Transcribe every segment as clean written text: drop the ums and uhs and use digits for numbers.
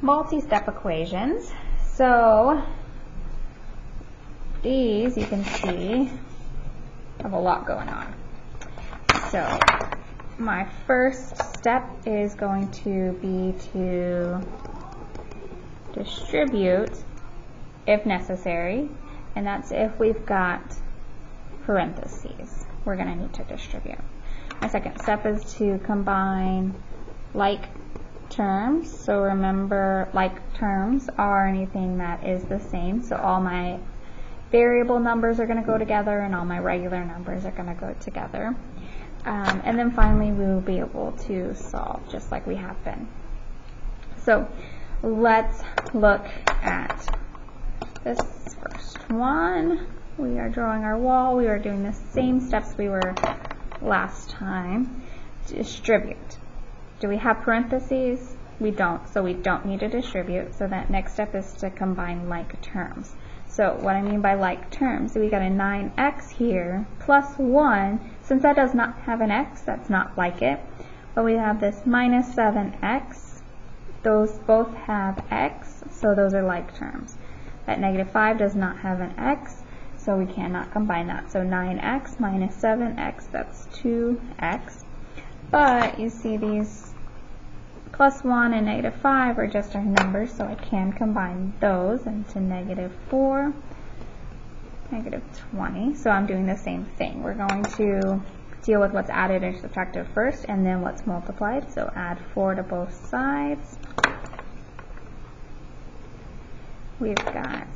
multi-step equations. So these, you can see, have a lot going on. So my first step is going to be to distribute if necessary, and that's if we've got parentheses. We're going to need to distribute. My second step is to combine like terms. So remember, like terms are anything that is the same. So all my variable numbers are going to go together and all my regular numbers are going to go together. And then finally we will be able to solve just like we have been. So let's look at this first one. We are drawing our wall. We are doing the same steps we were last time. Distribute. Do we have parentheses? We don't, so we don't need to distribute. So that next step is to combine like terms. So what I mean by like terms, we got a 9x here plus 1. Since that does not have an x, that's not like it. But we have this minus 7x. Those both have x, so those are like terms. That negative 5 does not have an x, so we cannot combine that. So 9x minus 7x, that's 2x. But you see these plus 1 and negative 5 are just our numbers, so I can combine those into negative 4, negative 20. So I'm doing the same thing. We're going to deal with what's added and subtracted first, and then what's multiplied. So add 4 to both sides. We've got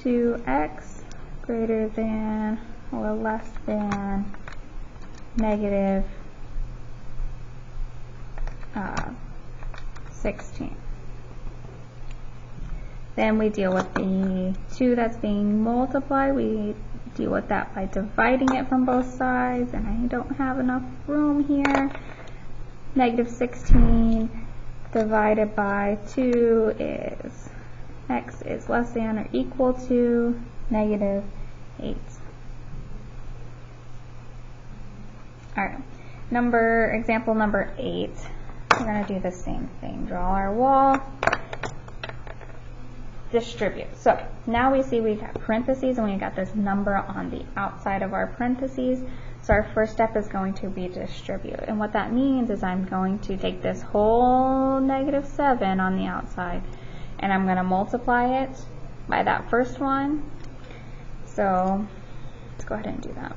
2x greater than or less than negative 16. Then we deal with the 2 that's being multiplied. We deal with that by dividing it from both sides, and I don't have enough room here. Negative 16 divided by 2 is x is less than or equal to negative 8. Alright, example number 8. We're going to do the same thing. Draw our wall. Distribute. So now we see we got parentheses and we got this number on the outside of our parentheses. So our first step is going to be distribute. And what that means is I'm going to take this whole negative 7 on the outside and I'm going to multiply it by that first one. So let's go ahead and do that.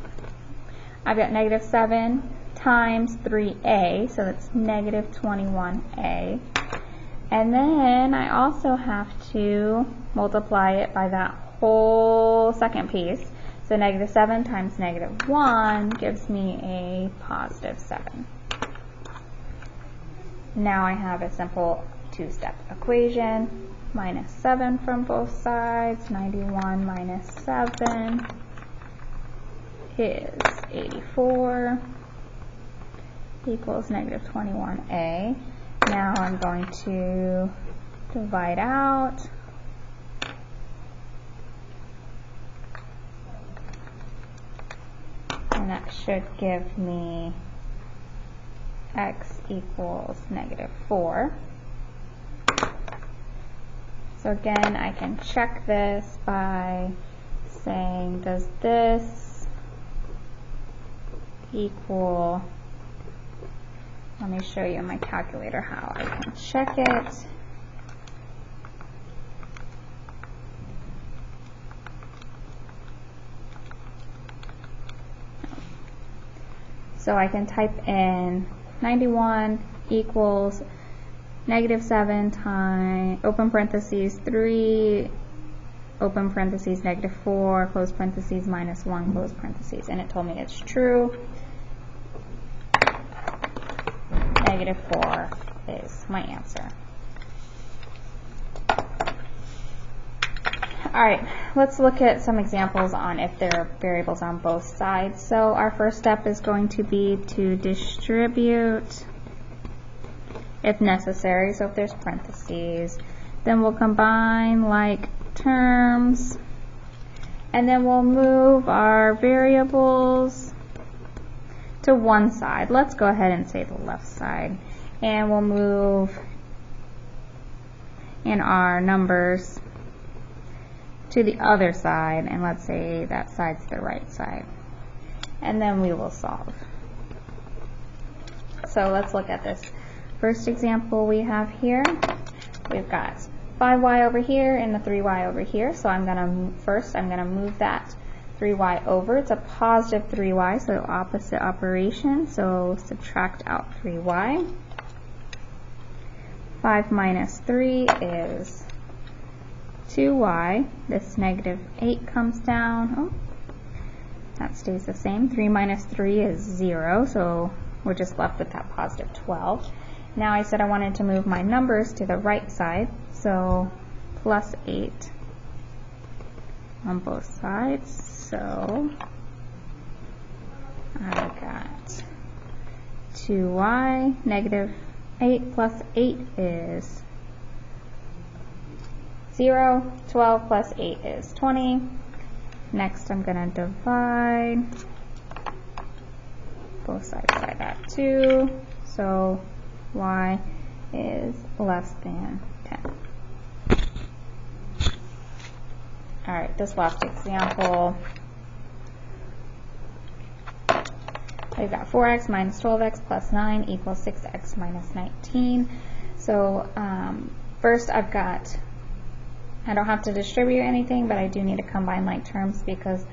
I've got negative 7 times 3a, so that's negative 21a. And then I also have to multiply it by that whole second piece. So negative 7 times negative 1 gives me a positive 7. Now I have a simple two-step equation. Minus 7 from both sides. 91 minus 7 is 84 equals negative 21a. Now I'm going to divide out. And that should give me x equals negative 4. So again, I can check this by saying, does this equal, let me show you in my calculator how I can check it. So I can type in 91 equals negative 7 times, open parentheses, 3, open parentheses, negative 4, close parentheses, minus 1, close parentheses. And it told me it's true. Negative 4 is my answer. Alright, let's look at some examples on if there are variables on both sides. So our first step is going to be to distribute if necessary, so if there's parentheses. Then we'll combine like terms, and then we'll move our variables to one side. Let's go ahead and say the left side. And we'll move in our numbers to the other side, and let's say that side's the right side. And then we will solve. So let's look at this first example we have here. We've got 5y over here and the 3y over here. So I'm going to move that 3y over. It's a positive 3y, so opposite operation. So subtract out 3y. 5 minus 3 is 2y. This negative 8 comes down. Oh, that stays the same. 3 minus 3 is 0, so we're just left with that positive 12. Now I said I wanted to move my numbers to the right side, so plus 8 on both sides. So I got 2y, negative 8 plus 8 is 0. 12 plus 8 is 20. Next I'm going to divide both sides by that 2. So y is less than 10. Alright, this last example, we've got 4x minus 12x plus 9 equals 6x minus 19. So first I don't have to distribute anything, but I do need to combine like terms because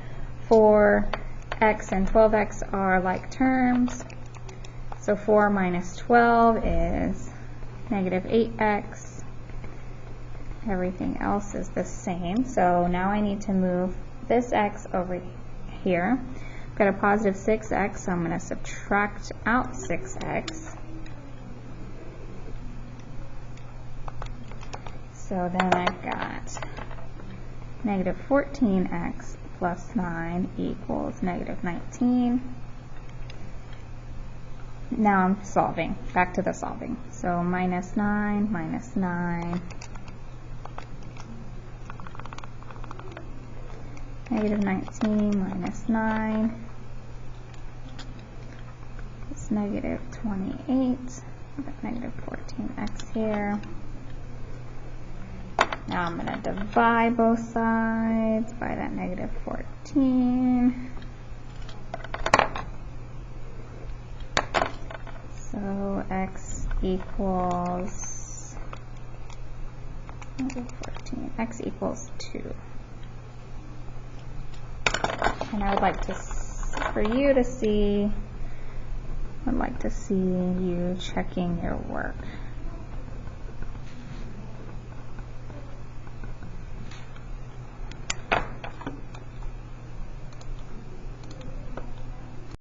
4x and 12x are like terms. So 4 minus 12 is negative 8x. Everything else is the same. So now I need to move this x over here. I've got a positive 6x, so I'm going to subtract out 6x. So then I've got negative 14x plus 9 equals negative 19. Now I'm solving, back to the solving. So minus 9, negative 19 minus 9 is negative 28. I've got negative 14x here. Now I'm going to divide both sides by that negative 14. So x equals negative 14. X equals 2. And I would like to, for you to see, I'd like to see you checking your work.